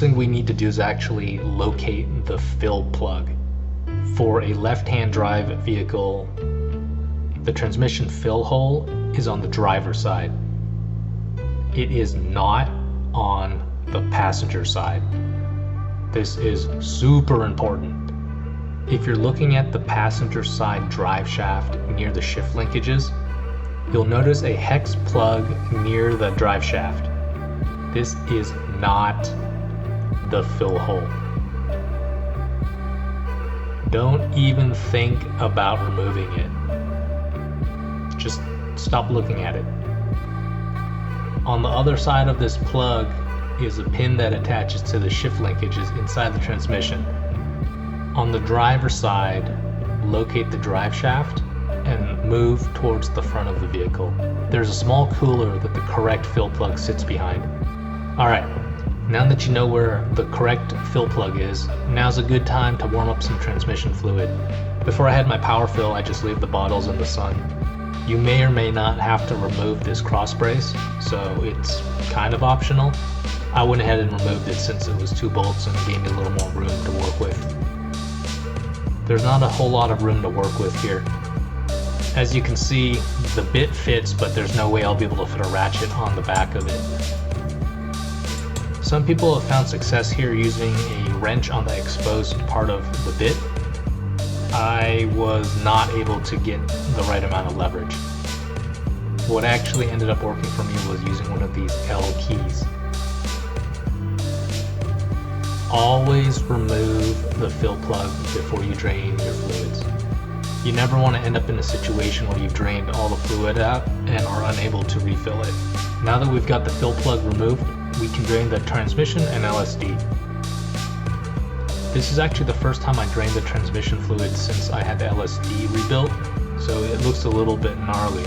thing we need to do is actually locate the fill plug. For a left-hand drive vehicle, the transmission fill hole is on the driver's side. It is not on the passenger side. This is super important. If you're looking at the passenger side drive shaft near the shift linkages, you'll notice a hex plug near the drive shaft. This is not the fill hole. Don't even think about removing it. Just stop looking at it. On the other side of this plug is a pin that attaches to the shift linkages inside the transmission. On the driver's side, locate the drive shaft and move towards the front of the vehicle. There's a small cooler that the correct fill plug sits behind. Alright, now that you know where the correct fill plug is, now's a good time to warm up some transmission fluid. Before I had my power fill, I just leave the bottles in the sun. You may or may not have to remove this cross brace, so it's kind of optional. I went ahead and removed it since it was 2 bolts and it gave me a little more room to work with. There's not a whole lot of room to work with here. As you can see, the bit fits, but there's no way I'll be able to fit a ratchet on the back of it. Some people have found success here using a wrench on the exposed part of the bit. I was not able to get the right amount of leverage. What actually ended up working for me was using one of these L keys. Always remove the fill plug before you drain your fluids. You never want to end up in a situation where you've drained all the fluid out and are unable to refill it. Now that we've got the fill plug removed, we can drain the transmission and LSD. This is actually the first time I drained the transmission fluid since I had the LSD rebuilt, so it looks a little bit gnarly.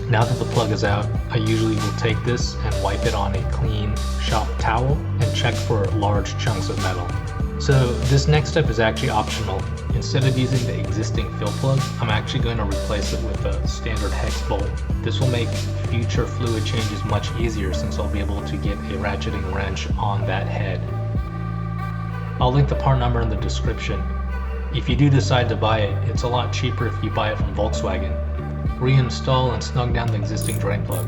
Now that the plug is out, I usually will take this and wipe it on a clean shop towel and check for large chunks of metal. So this next step is actually optional. Instead of using the existing fill plug, I'm actually going to replace it with a standard hex bolt. This will make future fluid changes much easier since I'll be able to get a ratcheting wrench on that head. I'll link the part number in the description. If you do decide to buy it, it's a lot cheaper if you buy it from Volkswagen. Reinstall and snug down the existing drain plug.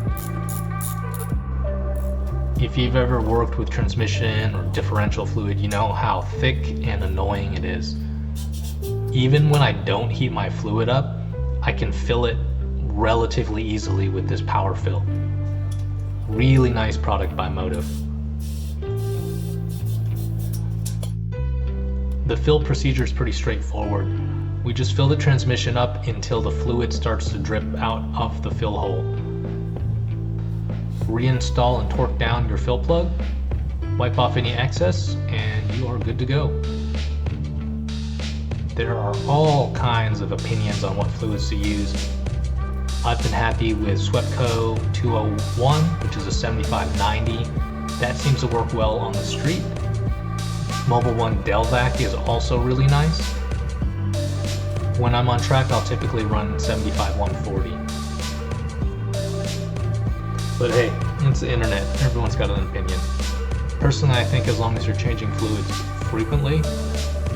If you've ever worked with transmission or differential fluid, you know how thick and annoying it is. Even when I don't heat my fluid up, I can fill it relatively easily with this power fill. Really nice product by Motive. The fill procedure is pretty straightforward. We just fill the transmission up until the fluid starts to drip out of the fill hole. Reinstall and torque down your fill plug, wipe off any excess, and you are good to go. There are all kinds of opinions on what fluids to use. I've been happy with Swepco 201, which is a 7590. That seems to work well on the street. Mobil 1 Delvac is also really nice. When I'm on track, I'll typically run 75 140. But hey, it's the internet, everyone's got an opinion. Personally, I think as long as you're changing fluids frequently,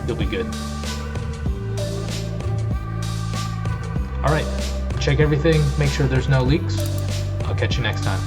you'll be good. Alright, check everything, make sure there's no leaks. I'll catch you next time.